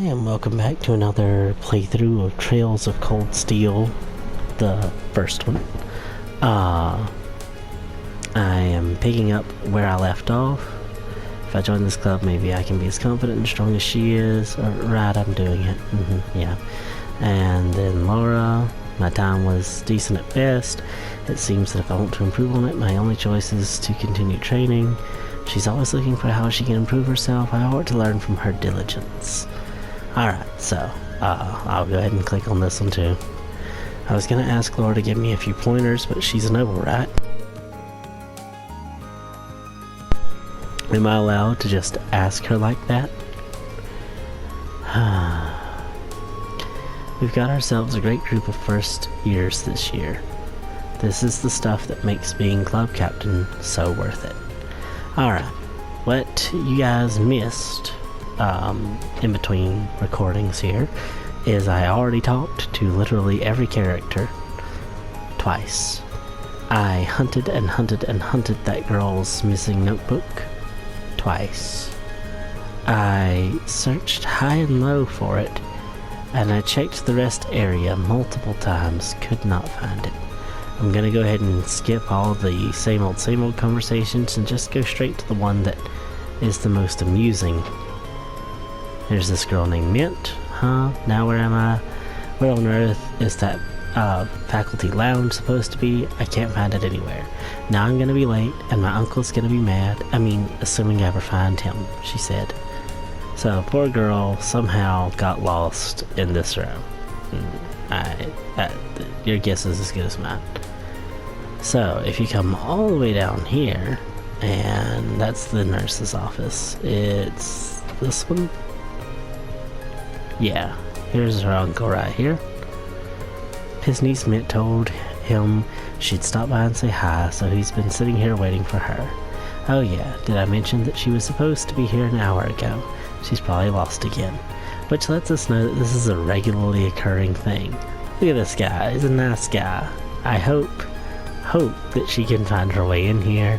and welcome back to another playthrough of Trails of Cold Steel, the first one. I am picking up where I left off. If I join this club, maybe I can be as confident and strong as she is. Right, I'm doing it. Yeah. And then Laura, my time was decent at best. It seems that if I want to improve on it, my only choice is to continue training. She's always looking for how she can improve herself. I ought to learn from her diligence. Alright, so, I'll go ahead and click on this one too. I was gonna ask Laura to give me a few pointers, but she's a noble, right? Am I allowed to just ask her like that? We've got ourselves a great group of first years this year. This is the stuff that makes being club captain so worth it. Alright, what you guys missed in between recordings here is I already talked to literally every character twice. I hunted and hunted and hunted that girl's missing notebook twice. I searched high and low for it, and I checked the rest area multiple times, could not find it. I'm gonna go ahead and skip all the same old conversations and just go straight to the one that is the most amusing. There's this girl named Mint. Now where am I? Where on earth is that faculty lounge supposed to be? I can't find it anywhere. Now I'm gonna be late and my uncle's gonna be mad. I mean, assuming I ever find him, she said. So, poor girl somehow got lost in this room. Your guess is as good as mine. So, if you come all the way down here, and that's the nurse's office. It's this one? Yeah, here's her uncle right here. His niece Mint told him she'd stop by and say hi, so he's been sitting here waiting for her. Oh yeah, did I mention that she was supposed to be here an hour ago? She's probably lost again. Which lets us know that this is a regularly occurring thing. Look at this guy, he's a nice guy. I hope that she can find her way in here.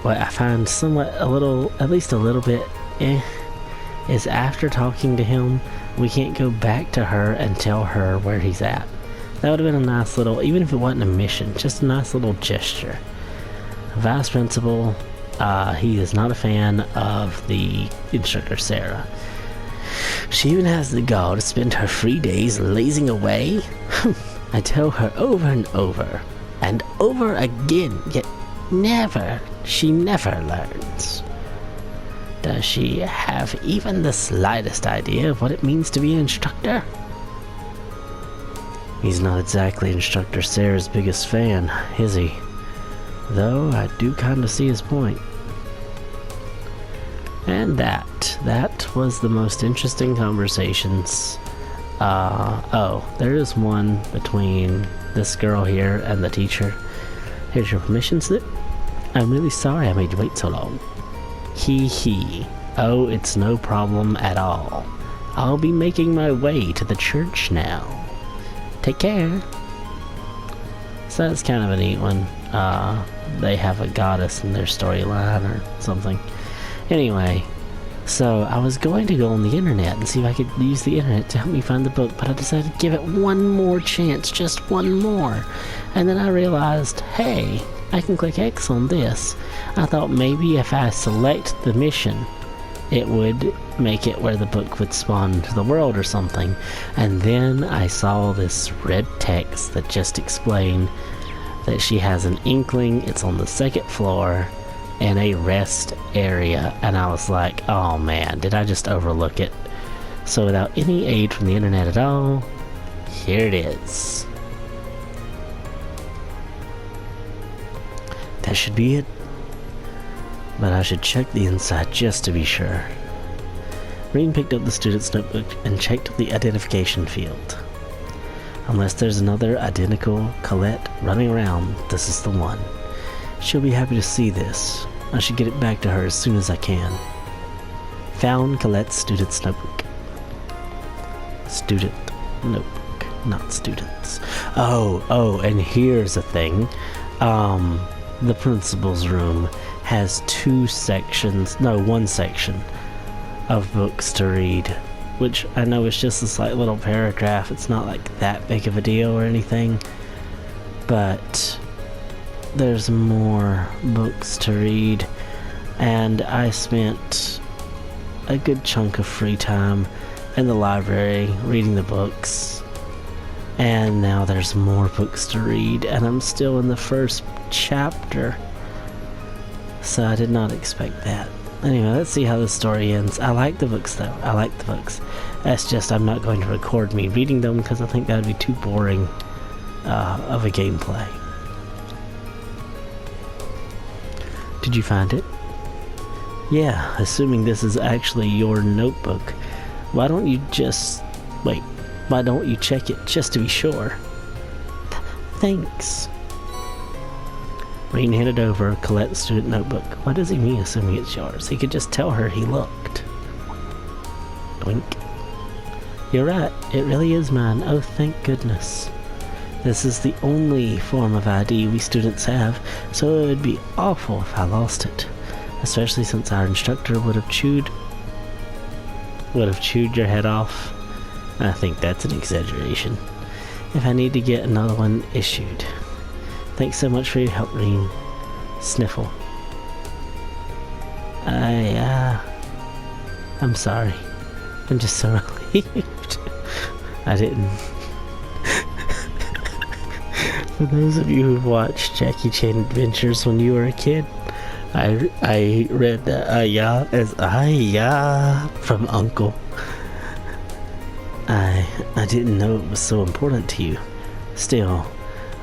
What I find at least a little bit is after talking to him, we can't go back to her and tell her where he's at. That would have been a nice little, even if it wasn't a mission, just a nice little gesture. Vice Principal, he is not a fan of the instructor Sarah. She even has the gall to spend her free days lazing away. I tell her over and over again, yet she never learns. Does she have even the slightest idea of what it means to be an instructor? He's not exactly Instructor Sarah's biggest fan, is he? Though I do kind of see his point. And that was the most interesting conversations. There is one between this girl here and the teacher. Here's your permission slip. I'm really sorry I made you wait so long. Hee. Oh, it's no problem at all. I'll be making my way to the church now. Take care. So that's kind of a neat one. They have a goddess in their storyline or something. Anyway, so I was going to go on the internet and see if I could use the internet to help me find the book, but I decided to give it one more chance, just one more. And then I realized, hey, I can click X on this. I thought maybe if I select the mission, it would make it where the book would spawn to the world or something. And then I saw this red text that just explained that she has an inkling, it's on the second floor, in a rest area, and I was like, oh man, did I just overlook it? So without any aid from the internet at all, here it is. That should be it, but I should check the inside just to be sure. Reem picked up the student's notebook and checked the identification field. Unless there's another identical Colette running around, this is the one. She'll be happy to see this. I should get it back to her as soon as I can. Found Colette's student's notebook. Student notebook, not students. Oh, and here's the thing. The principal's room has one section of books to read. which I know is just this like little paragraph. It's not like that big of a deal or anything, but there's more books to read, and I spent a good chunk of free time in the library reading the books, and now there's more books to read, and I'm still in the first chapter, so I did not expect that. Anyway, let's see how the story ends. I like the books though. I like the books. That's just I'm not going to record me reading them because I think that would be too boring of a gameplay. Did you find it? Yeah, assuming this is actually your notebook. Why don't you just... wait, why don't you check it just to be sure? Thanks. Rain handed over Colette's student notebook. What does he mean assuming it's yours? He could just tell her he looked. Blink. You're right, it really is mine. Oh, thank goodness. This is the only form of ID we students have, so it would be awful if I lost it. Especially since our instructor would have chewed your head off. I think that's an exaggeration. If I need to get another one issued. Thanks so much for your help, Reen. Sniffle. I'm sorry. I'm just so relieved. I didn't. For those of you who've watched Jackie Chan Adventures when you were a kid, I read "Aya" as "Aya" from Uncle. I didn't know it was so important to you. Still,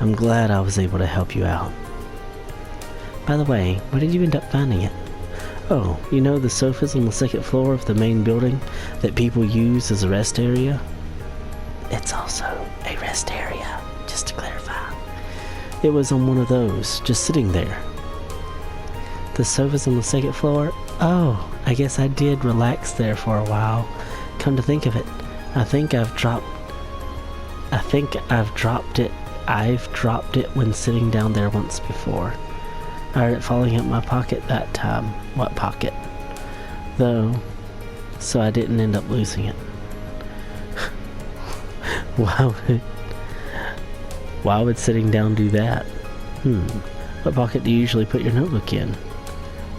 I'm glad I was able to help you out. By the way, where did you end up finding it? Oh, you know the sofas on the second floor of the main building that people use as a rest area? It's also a rest area, just to clarify. It was on one of those, just sitting there. The sofas on the second floor? Oh, I guess I did relax there for a while. Come to think of it, I've dropped it when sitting down there once before. I heard it falling out my pocket that time. What pocket? Though, so I didn't end up losing it. Why would sitting down do that? What pocket do you usually put your notebook in?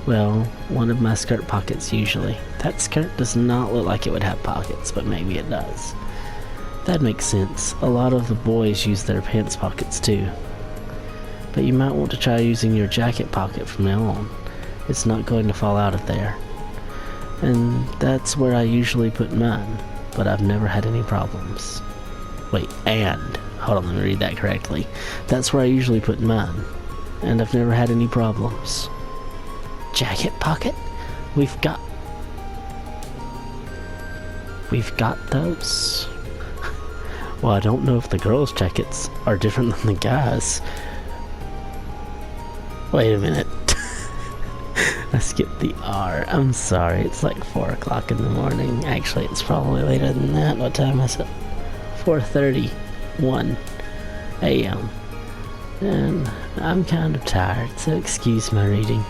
Well, one of my skirt pockets usually. That skirt does not look like it would have pockets, but maybe it does. That makes sense. A lot of the boys use their pants pockets too. But you might want to try using your jacket pocket from now on. It's not going to fall out of there. And that's where I usually put mine, but I've never had any problems. Wait, hold on, let me read that correctly. That's where I usually put mine, and I've never had any problems. Jacket pocket? We've got those. Well, I don't know if the girls' jackets are different than the guys'. Wait a minute. I skipped the R. I'm sorry, it's like 4 o'clock in the morning. Actually, it's probably later than that. What time is it? 4:31 a.m. And I'm kind of tired, so excuse my reading.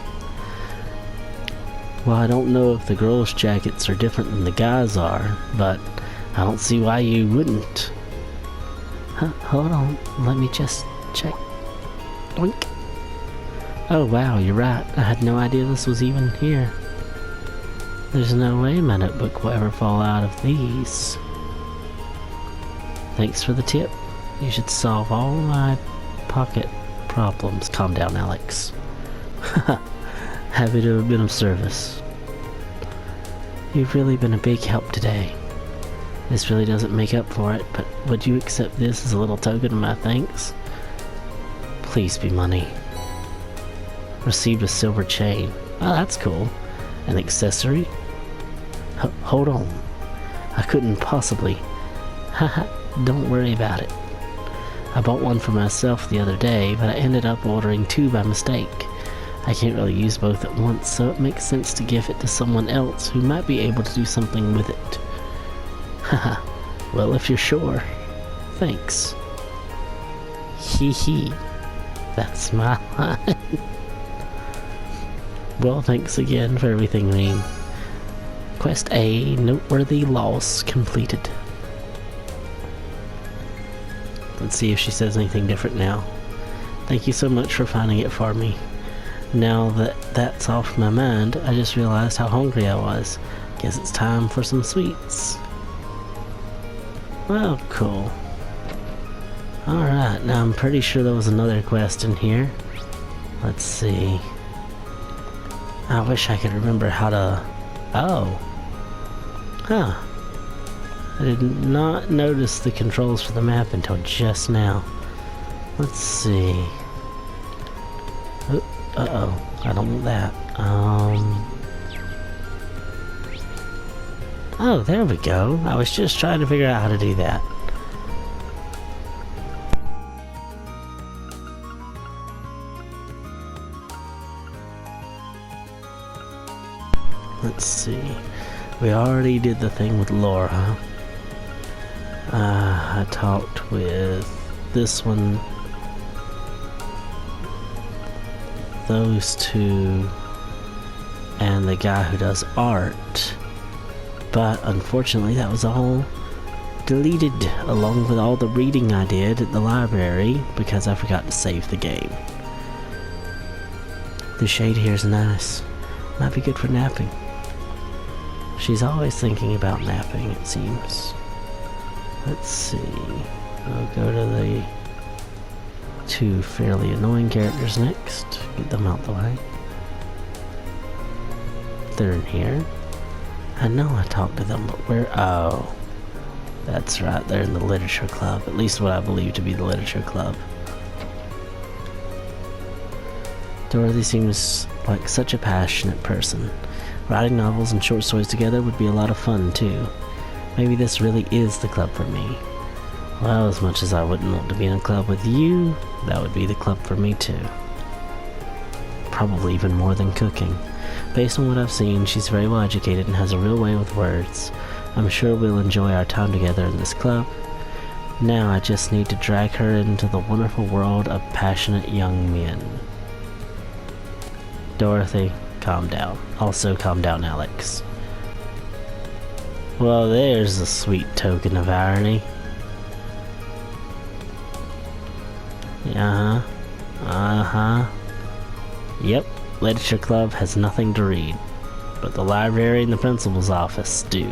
Well, I don't know if the girls' jackets are different than the guys' are, but I don't see why you wouldn't. Hold on, let me just check. Oink. Oh wow, you're right. I had no idea this was even here. There's no way my notebook will ever fall out of these. Thanks for the tip. You should solve all my pocket problems. Calm down, Alex. Happy to have been of service. You've really been a big help today. This really doesn't make up for it, but would you accept this as a little token of my thanks? Please be money. Received a silver chain. Oh, that's cool. An accessory? Hold on. I couldn't possibly. Haha, don't worry about it. I bought one for myself the other day, but I ended up ordering 2 by mistake. I can't really use both at once, so it makes sense to give it to someone else who might be able to do something with it. Haha, well, if you're sure. Thanks. Hee hee. That's my line. Well, thanks again for everything, Reen. Quest A, noteworthy loss completed. Let's see if she says anything different now. Thank you so much for finding it for me. Now that that's off my mind, I just realized how hungry I was. Guess it's time for some sweets. Well, cool. Alright, now I'm pretty sure there was another quest in here. Let's see. I wish I could remember how to... Oh. Huh. I did not notice the controls for the map until just now. Let's see. Uh-oh. I don't want that. Oh, there we go. I was just trying to figure out how to do that. Let's see. We already did the thing with Laura. I talked with this one, those two, and the guy who does art. But unfortunately that was all deleted along with all the reading I did at the library because I forgot to save the game. The shade here is nice. Might be good for napping. She's always thinking about napping, it seems. Let's see. I'll go to the two fairly annoying characters next. Get them out the way. They're in here. I know I talked to them, but where? Oh. That's right, they're in the literature club. At least what I believe to be the literature club. Dorothy seems like such a passionate person. Writing novels and short stories together would be a lot of fun, too. Maybe this really is the club for me. Well, as much as I wouldn't want to be in a club with you, that would be the club for me, too. Probably even more than cooking. Based on what I've seen, she's very well educated and has a real way with words. I'm sure we'll enjoy our time together in this club. Now I just need to drag her into the wonderful world of passionate young men. Dorothy, calm down. Also calm down, Alex. Well, there's a sweet token of irony. Yep, literature club has nothing to read, but the library and the principal's office do.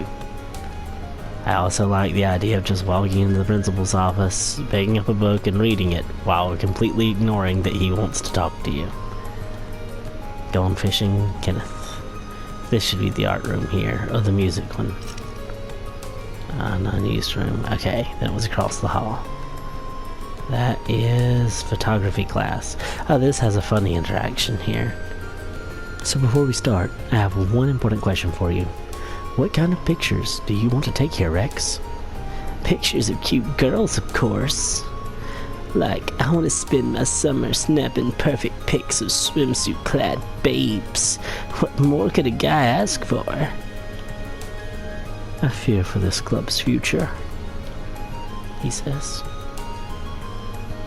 I also like the idea of just walking into the principal's office, picking up a book and reading it, while completely ignoring that he wants to talk to you. Going fishing, Kenneth. This should be the art room here, or the music one. Non-used room. Okay, that was across the hall. That is photography class. Oh, this has a funny interaction here. So before we start, I have one important question for you. What kind of pictures do you want to take here, Rex? Pictures of cute girls, of course. Like, I want to spend my summer snapping perfect pics of swimsuit-clad babes. What more could a guy ask for? I fear for this club's future, he says.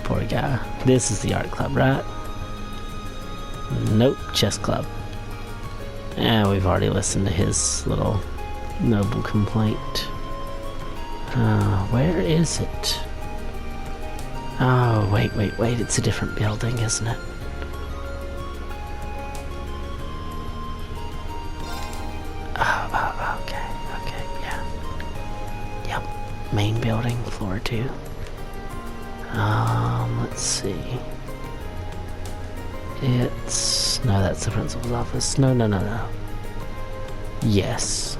Poor guy. This is the art club, right? Nope, chess club. We've already listened to his little noble complaint. Where is it? Oh, wait, it's a different building, isn't it? Oh, okay, yeah. Yep, main building, floor 2. Let's see. No, that's the principal's office. No. Yes.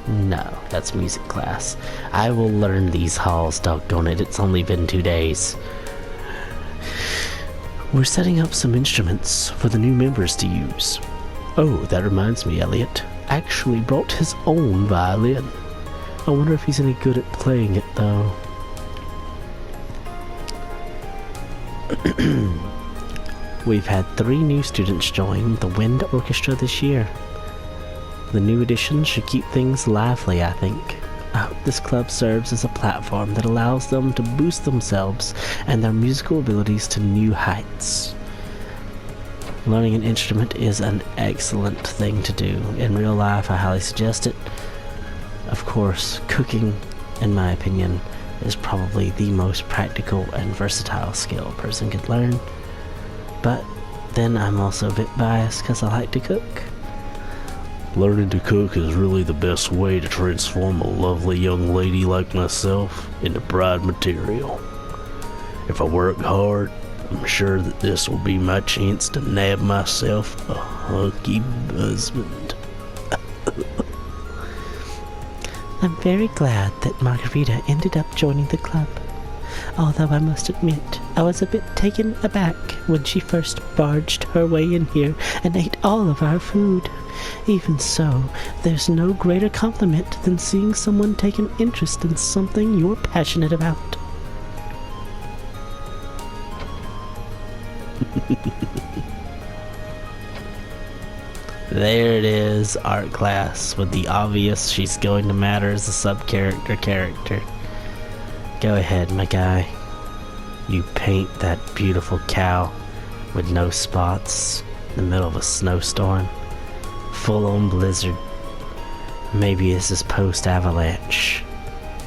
No, that's music class. I will learn these halls, doggone it. It's only been 2 days. We're setting up some instruments for the new members to use. Oh, that reminds me, Elliot actually brought his own violin. I wonder if he's any good at playing it, though. We've had 3 new students join the Wind Orchestra this year. The new additions should keep things lively, I think. I hope this club serves as a platform that allows them to boost themselves and their musical abilities to new heights. Learning an instrument is an excellent thing to do. In real life, I highly suggest it. Of course, cooking, in my opinion, is probably the most practical and versatile skill a person could learn. But then I'm also a bit biased because I like to cook. Learning to cook is really the best way to transform a lovely young lady like myself into bride material. If I work hard, I'm sure that this will be my chance to nab myself a hunky husband. I'm very glad that Margarita ended up joining the club. Although I must admit, I was a bit taken aback when she first barged her way in here and ate all of our food. Even so, there's no greater compliment than seeing someone take an interest in something you're passionate about. There it is, art class, with the obvious she's going to matter as a sub-character. Go ahead, my guy. You paint that beautiful cow with no spots in the middle of a snowstorm. Full-on blizzard. Maybe this is post-avalanche.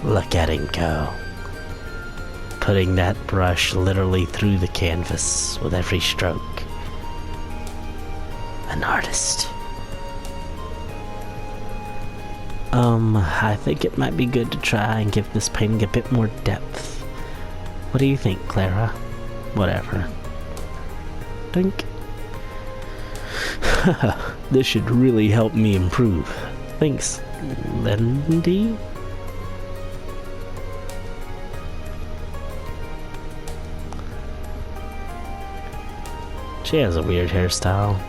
Look at him go. Putting that brush literally through the canvas with every stroke. An artist. I think it might be good to try and give this painting a bit more depth. What do you think, Clara? Whatever. Think. This should really help me improve. Thanks, Lindy? She has a weird hairstyle.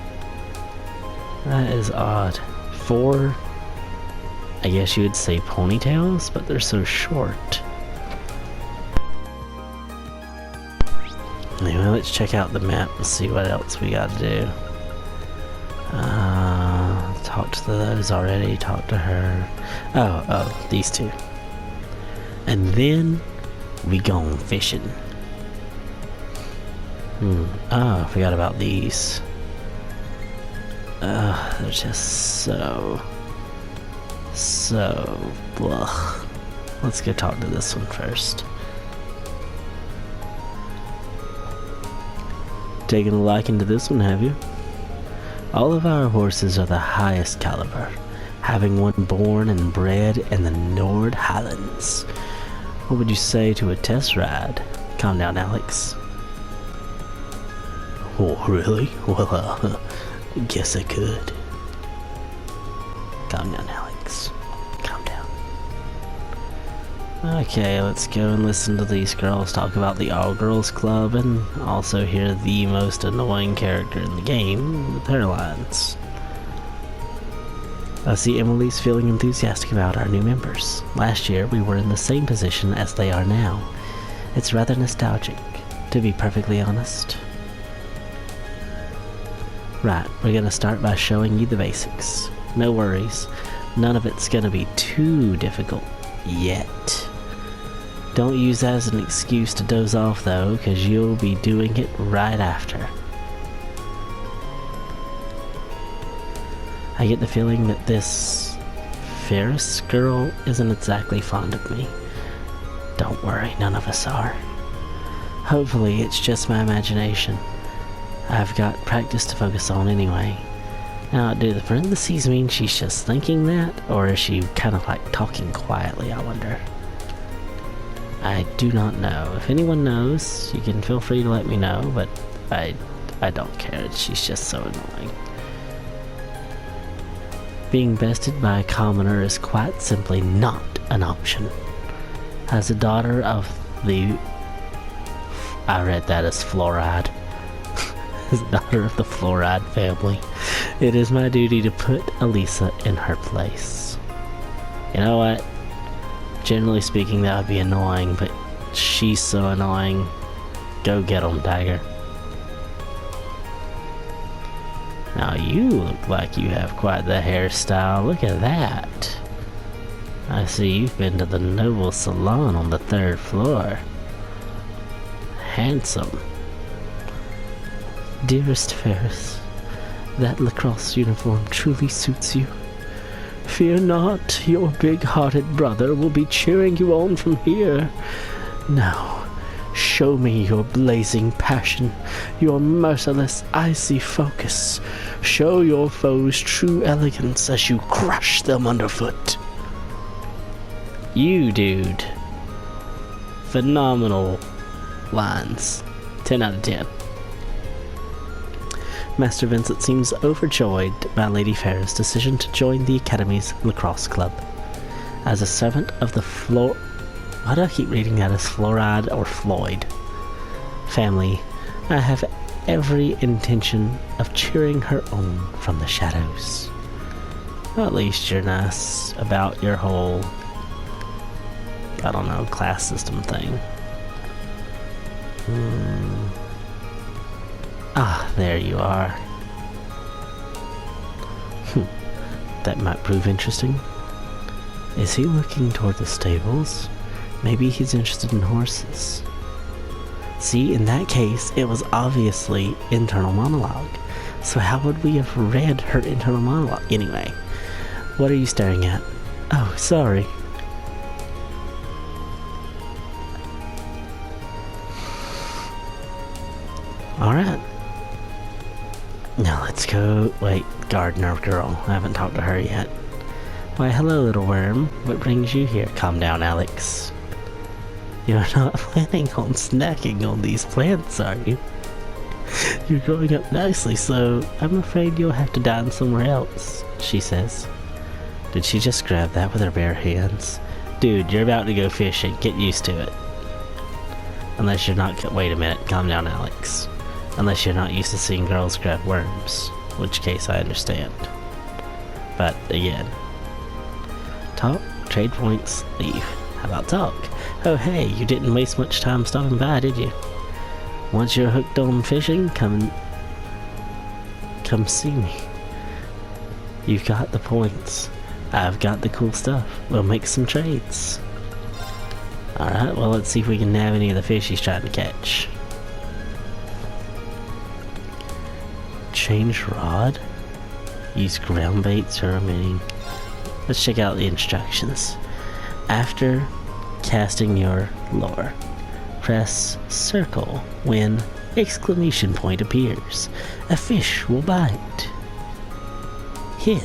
That is odd. 4, I guess you would say ponytails, but they're so short. Anyway, let's check out the map and see what else we gotta do. Talk to those already, talk to her. Oh, these two. And then we gone fishing. I forgot about these. They're just so blah. Let's go talk to this one first. Taking a liking to this one, have you? All of our horses are the highest caliber, having one born and bred in the Nord Highlands. What would you say to a test ride? Calm down, Alex. Oh, really? Well, guess I could. Calm down, Alex. Calm down. Okay, let's go and listen to these girls talk about the all-girls club and also hear the most annoying character in the game with their lines. I see Emily's feeling enthusiastic about our new members. Last year, we were in the same position as they are now. It's rather nostalgic, to be perfectly honest. Right, we're gonna start by showing you the basics. No worries, none of it's gonna be too difficult yet. Don't use that as an excuse to doze off though, because you'll be doing it right after. I get the feeling that this Ferris girl isn't exactly fond of me. Don't worry, none of us are. Hopefully it's just my imagination. I've got practice to focus on anyway. Now, do the parentheses mean she's just thinking that, or is she kind of like talking quietly, I wonder? I do not know. If anyone knows, you can feel free to let me know, but I don't care. She's just so annoying. Being bested by a commoner is quite simply not an option. As a daughter of the... I read that as fluoride. As a daughter of the fluoride family, it is my duty to put Elisa in her place. You know what? Generally speaking, that would be annoying, but she's so annoying. Go get 'em, Tiger. Now you look like you have quite the hairstyle. Look at that. I see you've been to the Noble Salon on the 3rd floor. Handsome. Dearest Ferris, that lacrosse uniform truly suits you. Fear not, your big-hearted brother will be cheering you on from here. Now, show me your blazing passion, your merciless, icy focus. Show your foes true elegance as you crush them underfoot. You, dude. Phenomenal lines. 10 out of 10. Master Vincent seems overjoyed by Lady Farah's decision to join the Academy's lacrosse club. As a servant of the why do I keep reading that as Fluoride or Floyd? Family, I have every intention of cheering her on from the shadows. Well, at least you're nice about your whole, I don't know, class system thing. Ah, there you are. That might prove interesting. Is he looking toward the stables? Maybe he's interested in horses. See, in that case, it was obviously internal monologue. So how would we have read her internal monologue? Anyway, what are you staring at? Oh, sorry. Alright. Now let's go. Wait, gardener girl. I haven't talked to her yet. Why, hello, little worm. What brings you here? Calm down, Alex. You're not planning on snacking on these plants, are you? You're growing up nicely, so I'm afraid you'll have to dine somewhere else, she says. Did she just grab that with her bare hands? Dude, you're about to go fishing. Get used to it. Unless you're not... Wait a minute. Calm down, Alex. Unless you're not used to seeing girls grab worms. In which case, I understand. But, again. Talk, trade points, leave. How about talk? Oh hey, you didn't waste much time stopping by, did you? Once you're hooked on fishing, come see me. You've got the points. I've got the cool stuff. We'll make some trades. Alright, well let's see if we can nab any of the fish he's trying to catch. Change rod. Use ground baits or remaining. Let's check out the instructions. After casting your lure, press circle when exclamation point appears. A fish will bite. Hit.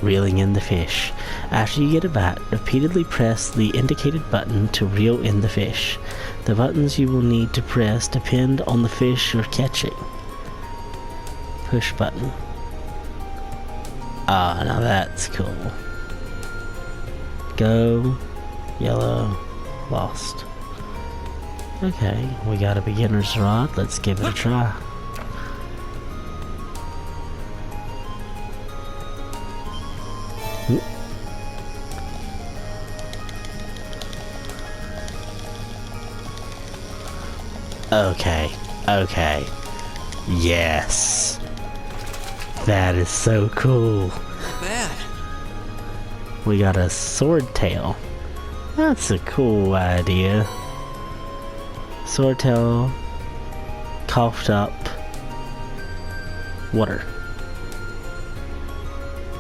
Reeling in the fish. After you get a bite, repeatedly press the indicated button to reel in the fish. The buttons you will need to press depend on the fish you're catching. Push button. Ah, now that's cool. Go, yellow, lost. Okay, we got a beginner's rod. Let's give it a try. Okay, okay. Yes. That is so cool. Not bad. We got a sword tail. That's a cool idea. Sword tail, coughed up, water.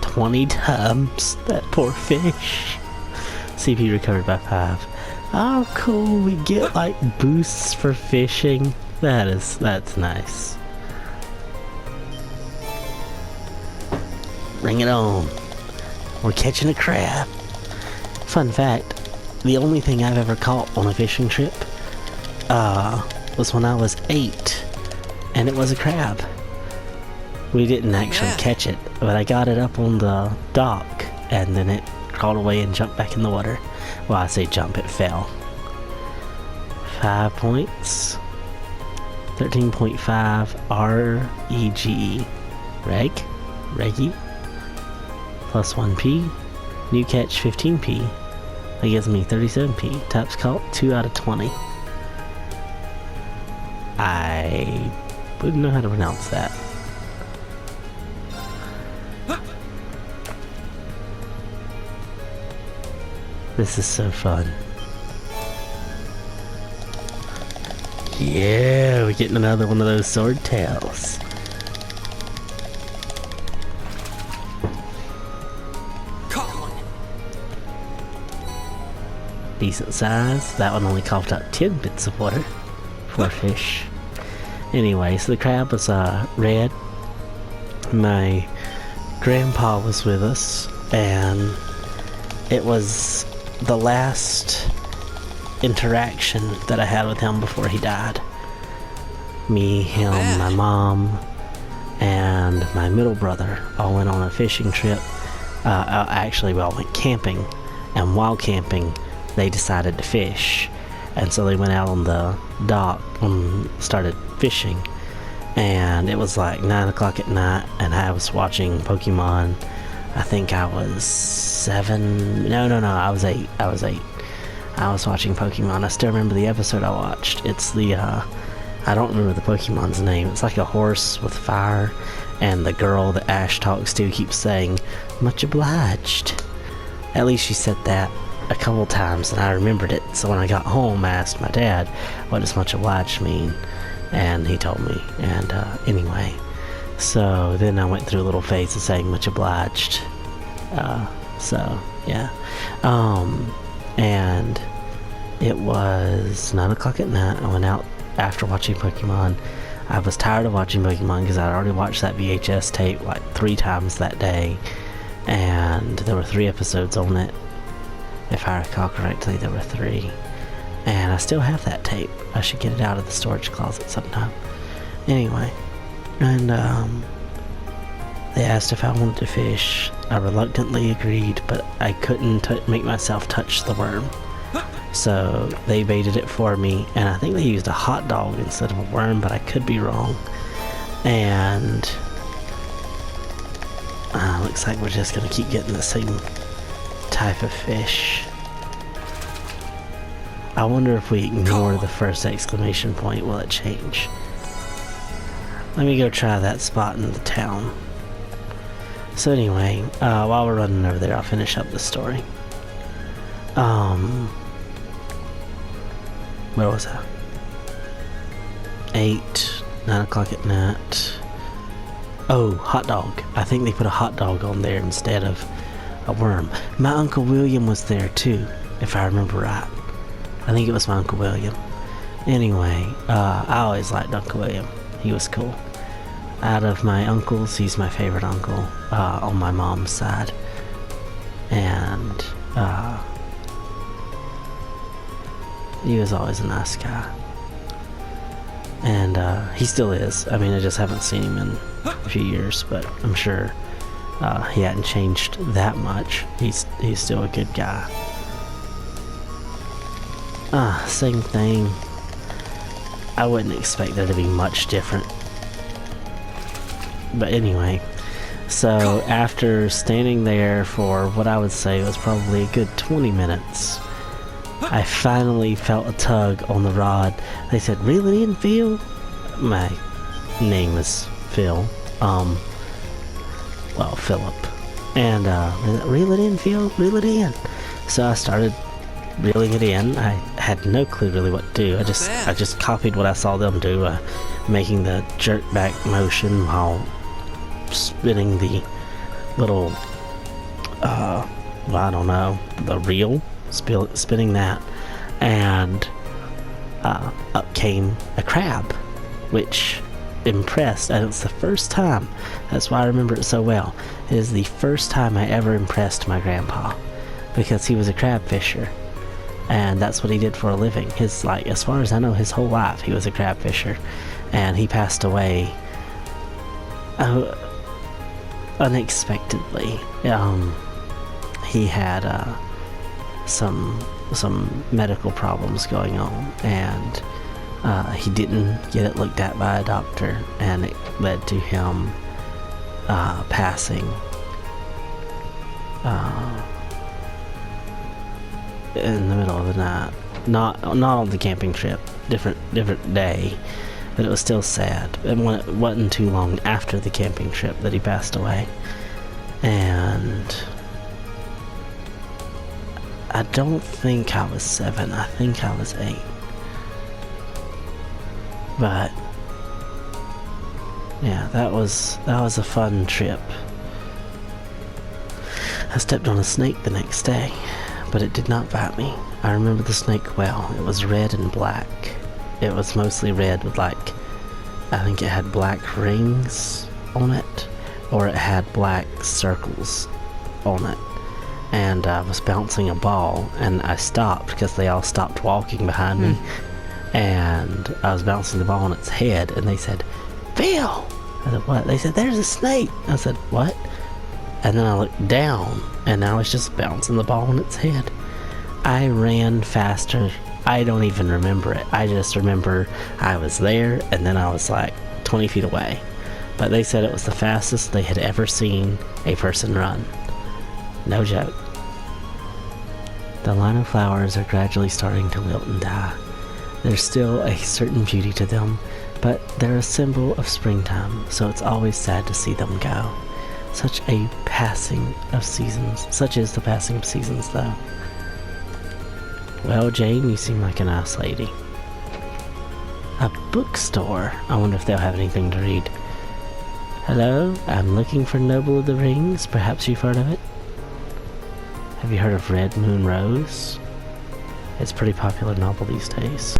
20 times. That poor fish. CP recovered by 5. Oh, cool. We get like boosts for fishing. That's nice. Bring it on. We're catching a crab. Fun fact, the only thing I've ever caught on a fishing trip was when I was 8, and it was a crab. We didn't actually catch it, but I got it up on the dock, and then it crawled away and jumped back in the water. Well, I say jump, it fell. 5 points. 13.5 REGE. Reggie. Plus 1p. New catch 15p. That gives me 37p. Taps caught 2 out of 20. I wouldn't know how to pronounce that. This is so fun. Yeah, we're getting another one of those sword tails. Decent size. That one only coughed up 10 bits of water. Poor fish. Anyway, so the crab was red. My grandpa was with us, and it was the last interaction that I had with him before he died. Me, him, my mom, and my middle brother all went on a fishing trip. Actually, we all went camping, and while camping, they decided to fish. And so they went out on the dock and started fishing. And it was like 9 o'clock at night, and I was watching Pokemon. I think I was 7. No, I was 8. I was watching Pokemon. I still remember the episode I watched. It's the, I don't remember the Pokemon's name. It's like a horse with fire, and the girl that Ash talks to keeps saying, "Much obliged." At least she said that a couple times, and I remembered it. So when I got home, I asked my dad, "What does much obliged mean?" And he told me. And anyway, so then I went through a little phase of saying "much obliged." So yeah, and it was 9 o'clock at night. I went out after watching Pokemon. I was tired of watching Pokemon because I'd already watched that VHS tape like 3 times that day, and there were 3 episodes on it. If I recall correctly, there were 3. And I still have that tape. I should get it out of the storage closet sometime. Anyway, and they asked if I wanted to fish. I reluctantly agreed, but I couldn't make myself touch the worm. So they baited it for me, and I think they used a hot dog instead of a worm, but I could be wrong. And looks like we're just gonna keep getting the same type of fish. I wonder if we ignore the first exclamation point, will it change? Let me go try that spot in the town. So anyway, while we're running over there, I'll finish up the story. Where was I? 9 o'clock at night. Oh, hot dog. I think they put a hot dog on there instead of a worm. My Uncle William was there too, if I remember right. I think it was my Uncle William. Anyway, I always liked Uncle William. He was cool. Out of my uncles, he's my favorite uncle on my mom's side. And he was always a nice guy. And he still is. I mean, I just haven't seen him in a few years, but I'm sure he hadn't changed that much. He's still a good guy. Same thing. I wouldn't expect there to be much different. But anyway, so after standing there for what I would say was probably a good 20 minutes, I finally felt a tug on the rod. They said, "Reel it in, Phil." My name is Phil. Philip. And "Reel it in, Phil, reel it in." So I started reeling it in. I had no clue really what to do. I just copied what I saw them do, making the jerk back motion while spinning the little I don't know, the reel, spinning that, and up came a crab, which impressed. And it's the first time, that's why I remember it so well. It is the first time I ever impressed my grandpa, because he was a crab fisher. And that's what he did for a living. As far as I know, his whole life he was a crab fisher, and he passed away unexpectedly. He had some medical problems going on, and he didn't get it looked at by a doctor, and it led to him passing in the middle of the night. Not on the camping trip, different day, but it was still sad. It wasn't too long after the camping trip that he passed away. And I don't think I was 7, I think I was 8. But yeah, that was a fun trip. I stepped on a snake the next day, but it did not bite me. I remember the snake well. It was red and black. It was mostly red with I think it had black rings on it, or it had black circles on it. And I was bouncing a ball, and I stopped because they all stopped walking behind me. And I was bouncing the ball on its head, and they said, "Phil!" I said, "What?" They said, "There's a snake." I said, "What?" And then I looked down, and I was just bouncing the ball on its head. I ran faster. I don't even remember it. I just remember I was there, and then I was 20 feet away. But they said it was the fastest they had ever seen a person run. No joke. The line of flowers are gradually starting to wilt and die. There's still a certain beauty to them, but they're a symbol of springtime, so it's always sad to see them go. Such is the passing of seasons, though. Well, Jane, you seem like a nice lady. A bookstore. I wonder if they'll have anything to read. Hello, I'm looking for Noble of the Rings. Perhaps you've heard of it? Have you heard of Red Moon Rose? It's a pretty popular novel these days.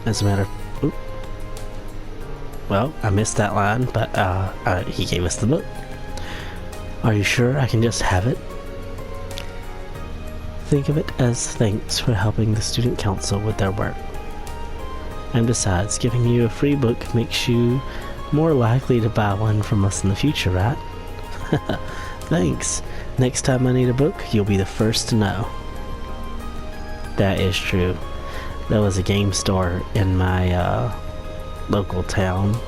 As a matter of... Oop. Well, I missed that line, but he gave us the book. Are you sure I can just have it? Think of it as thanks for helping the student council with their work. And besides, giving you a free book makes you more likely to buy one from us in the future, right? Thanks. Next time I need a book, you'll be the first to know. That is true. There was a game store in my local town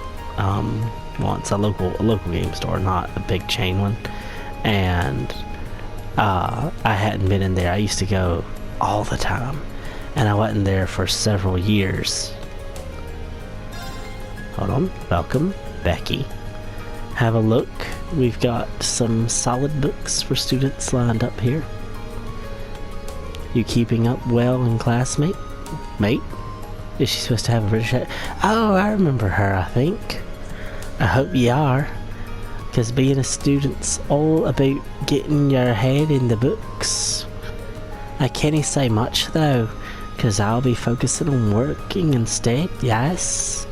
once, a local game store, not a big chain one, and I hadn't been in there. I used to go all the time, and I wasn't there for several years. Hold on. Welcome, Becky. Have a look. We've got some solid books for students lined up here. You keeping up well in class, mate? Is she supposed to have a British accent? Oh, I remember her, I think. I hope you are. Because being a student's all about getting your head in the books. I can't say much, though, because I'll be focusing on working instead, yes?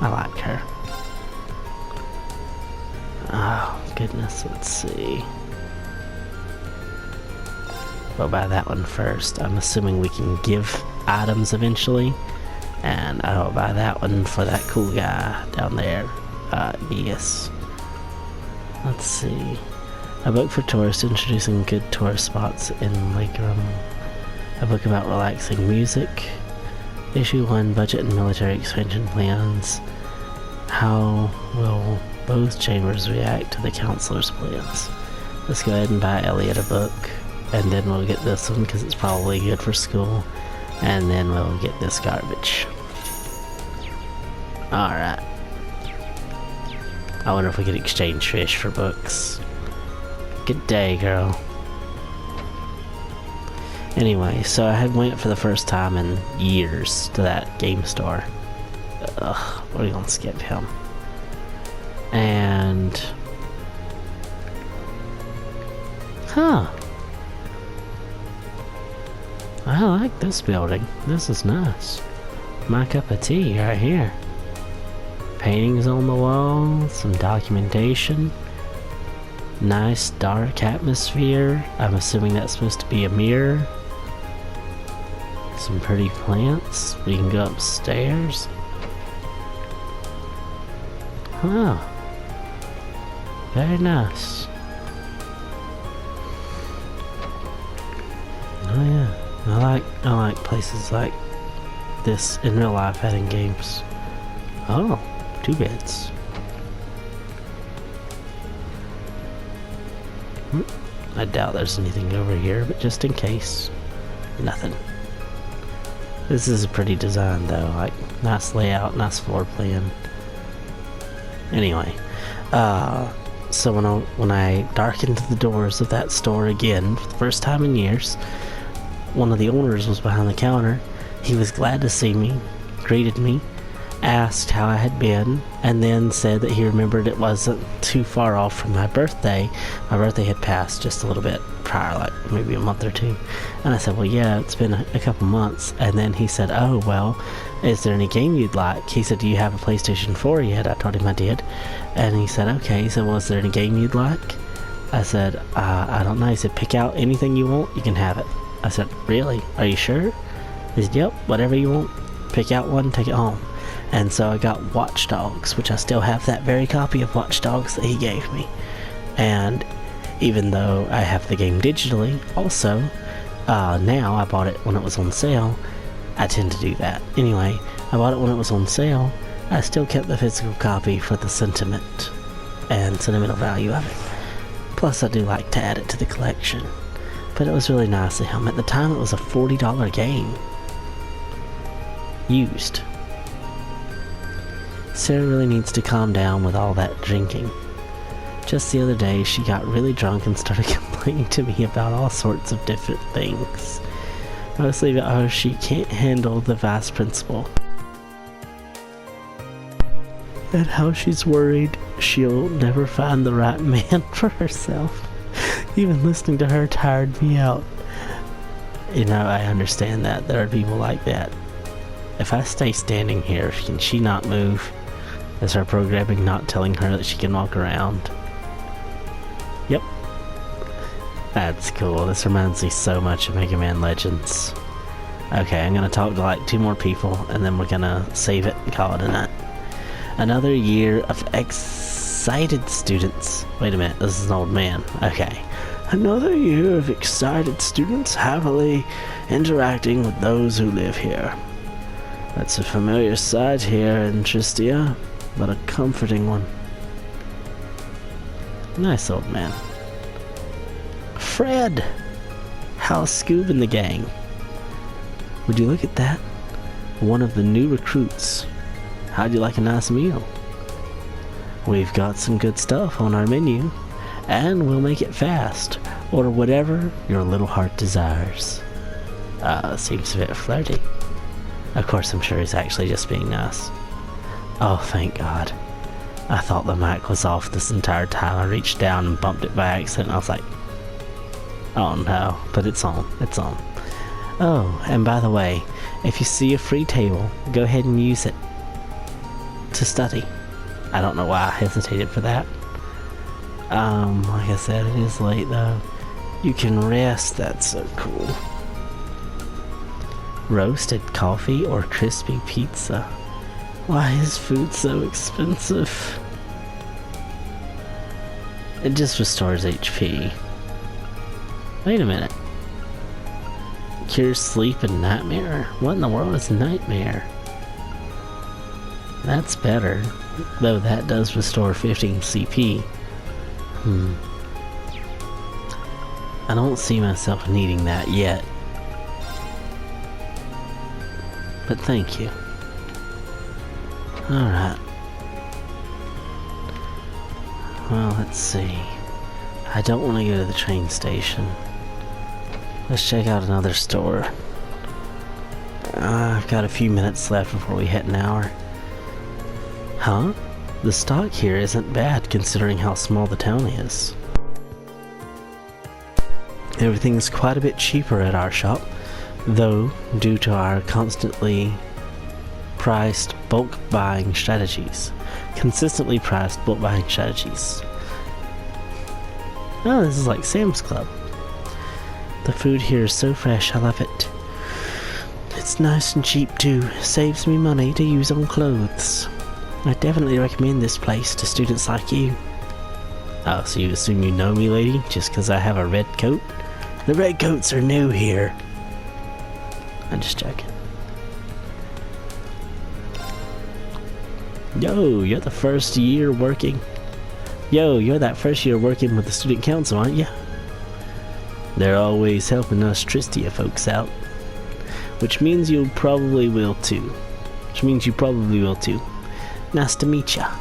I like her. Oh, goodness, let's see. We'll buy that one first. I'm assuming we can give items eventually. And I'll buy that one for that cool guy down there. Yes. Let's see. A book for tourists introducing good tourist spots in Lakeram. A book about relaxing music. Issue 1, budget and military expansion plans. How will both chambers react to the counselor's plans? Let's go ahead and buy Elliot a book. And then we'll get this one because it's probably good for school. And then we'll get this garbage. Alright. I wonder if we could exchange fish for books. Good day, girl. Anyway, so I had went for the first time in years to that game store. Ugh, we're gonna skip him. And... Huh. I like this building. This is nice. My cup of tea right here. Paintings on the wall, some documentation. Nice dark atmosphere. I'm assuming that's supposed to be a mirror. Some pretty plants. We can go upstairs. Huh. Very nice. Oh yeah. I like places like this in real life and in games. Oh, 2 beds. I doubt there's anything over here, but just in case. Nothing. This is a pretty design though, like nice layout, nice floor plan. Anyway, so when I darkened the doors of that store again for the first time in years, one of the owners was behind the counter. He was glad to see me, greeted me, asked how I had been, and then said that he remembered it wasn't too far off from my birthday. My birthday had passed just a little bit prior, like maybe a month or two. And I said, well, yeah, it's been a couple months. And then he said, oh, well, is there any game you'd like? He said, do you have a PlayStation 4 yet? I told him I did. And he said, okay. He said, well, is there any game you'd like? I said, I don't know. He said, pick out anything you want, you can have it. I said, really? Are you sure? He said, yep, whatever you want. Pick out one, take it home. And so I got Watch Dogs, which I still have that very copy of Watch Dogs that he gave me. And even though I have the game digitally, also, now I bought it when it was on sale. I tend to do that. Anyway, I bought it when it was on sale. I still kept the physical copy for the sentiment and sentimental value of it. Plus, I do like to add it to the collection. But it was really nice of him. At the time, it was a $40 game. Used. Sarah really needs to calm down with all that drinking. Just the other day, she got really drunk and started complaining to me about all sorts of different things. Mostly about how she can't handle the vice principal. And how she's worried she'll never find the right man for herself. Even listening to her tired me out. You know, I understand that. There are people like that. If I stay standing here, can she not move? Is her programming not telling her that she can walk around? Yep. That's cool. This reminds me so much of Mega Man Legends. Okay, I'm gonna talk to like 2 more people, and then we're gonna save it and call it a night. Another year of excited students. Wait a minute, this is an old man. Okay. Another year of excited students happily interacting with those who live here. That's a familiar sight here in Tristia, but a comforting one. Nice old man. Fred! How's Scoob and the gang? Would you look at that? One of the new recruits. How'd you like a nice meal? We've got some good stuff on our menu, and we'll make it fast. Order whatever your little heart desires. Seems a bit flirty. Of course, I'm sure he's actually just being nice. Oh, thank God. I thought the mic was off this entire time. I reached down and bumped it by accident. I was like, oh no, but it's on. It's on. Oh, and by the way, if you see a free table, go ahead and use it to study. I don't know why I hesitated for that. Like I said, it is late though. You can rest, that's so cool. Roasted coffee or crispy pizza? Why is food so expensive? It just restores HP. Wait a minute. Cures sleep and nightmare? What in the world is nightmare? That's better, though that does restore 15 CP. I don't see myself needing that yet. But thank you. Alright. Well, let's see. I don't want to go to the train station. Let's check out another store. I've got a few minutes left before we hit an hour. Huh? The stock here isn't bad considering how small the town is. Everything's quite a bit cheaper at our shop, though due to our constantly priced bulk buying strategies. Consistently priced bulk buying strategies. Oh, this is like Sam's Club. The food here is so fresh, I love it. It's nice and cheap too, saves me money to use on clothes. I definitely recommend this place to students like you. Oh, so you assume you know me, lady, just because I have a red coat? The red coats are new here. I'm just joking. Yo, you're the first year working. Yo, you're that first year working with the student council, aren't you? They're always helping us Tristia folks out. Which means you probably will too. Nice to meet ya.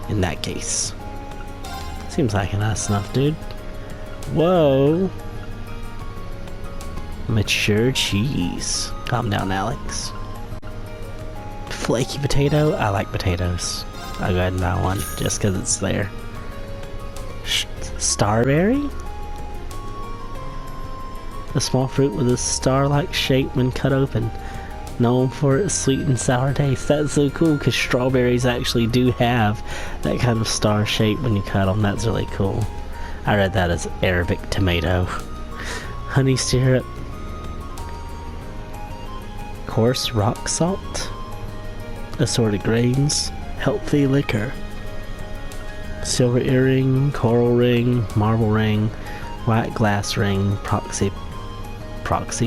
In that case. Seems like a nice enough dude. Whoa. Mature cheese. Calm down, Alex. Flaky potato? I like potatoes. I'll go ahead and buy one just because it's there. Starberry? A small fruit with a star-like shape when cut open. Known for its sweet and sour taste. That's so cool because strawberries actually do have that kind of star shape when you cut them. That's really cool. I read that as Arabic tomato. Honey syrup. Coarse rock salt. Assorted grains. Healthy liquor. Silver earring. Coral ring. Marble ring. White glass ring. Proxy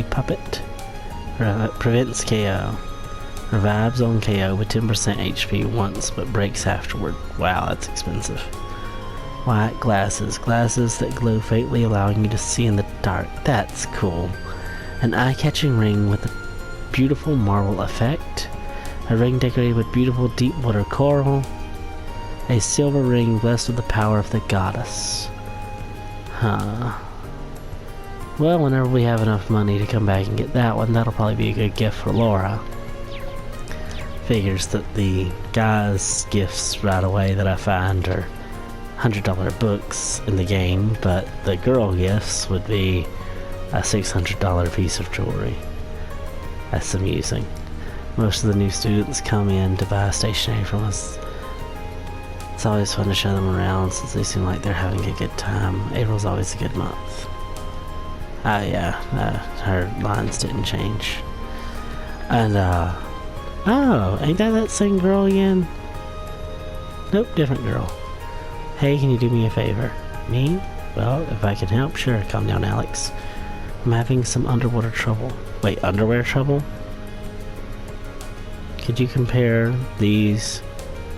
puppet. Prevents KO. Revives on KO with 10% HP once but breaks afterward. Wow, that's expensive. White glasses. Glasses that glow faintly, allowing you to see in the dark. That's cool. An eye-catching ring with a beautiful marble effect. A ring decorated with beautiful deep water coral. A silver ring blessed with the power of the goddess. Huh. Well, whenever we have enough money to come back and get that one, that'll probably be a good gift for Laura. Figures that the guys' gifts right away that I find are $100 books in the game, but the girl gifts would be a $600 piece of jewelry. That's amusing. Most of the new students come in to buy stationery from us. It's always fun to show them around since they seem like they're having a good time. April's always a good month. Oh yeah, her lines didn't change. And oh, ain't that same girl again? Nope, different girl. Hey, can you do me a favor? Me? Well, if I can help, sure. Calm down, Alex. I'm having some underwater trouble. Wait, underwear trouble? Could you compare these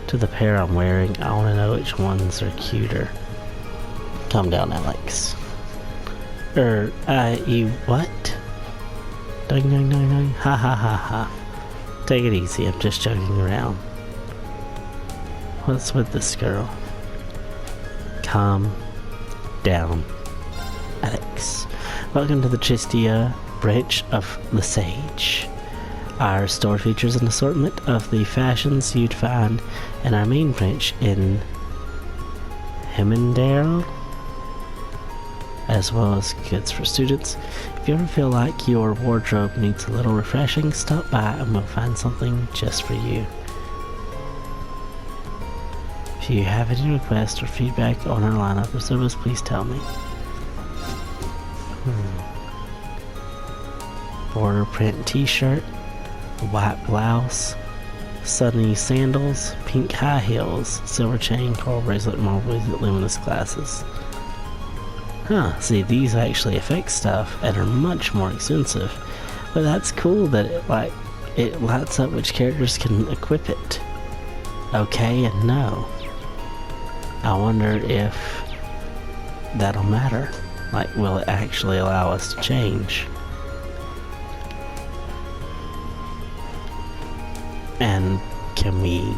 to the pair I'm wearing? I want to know which ones are cuter. Calm down, Alex. You what? Ding ding ding ding. Ha ha ha ha. Take it easy, I'm just joking around. What's with this girl? Calm down, Alex. Welcome to the Chistia branch of the Sage. Our store features an assortment of the fashions you'd find in our main branch in Hemendale, as well as goods for students. If you ever feel like your wardrobe needs a little refreshing, stop by and we'll find something just for you. If you have any requests or feedback on our lineup of service, please tell me. Border print t-shirt, white blouse, sunny sandals, pink high heels, silver chain, coral bracelet, marble bracelet, luminous glasses. Huh, see, these actually affect stuff and are much more expensive. But that's cool that it lights up which characters can equip it. Okay and no. I wonder if that'll matter. Like, will it actually allow us to change? And can we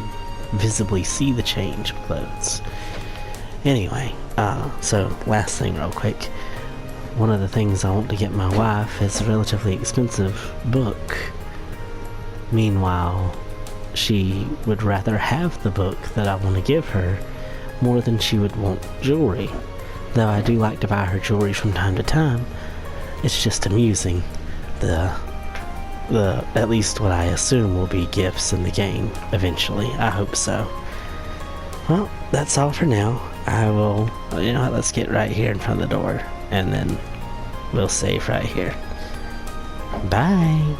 visibly see the change of clothes? Anyway, so last thing real quick. One of the things I want to get my wife is a relatively expensive book. Meanwhile, she would rather have the book that I want to give her more than she would want jewelry. Though I do like to buy her jewelry from time to time. It's just amusing. At least what I assume will be gifts in the game eventually. I hope so. Well, that's all for now. I will, you know what, let's get right here in front of the door and then we'll save right here. Bye.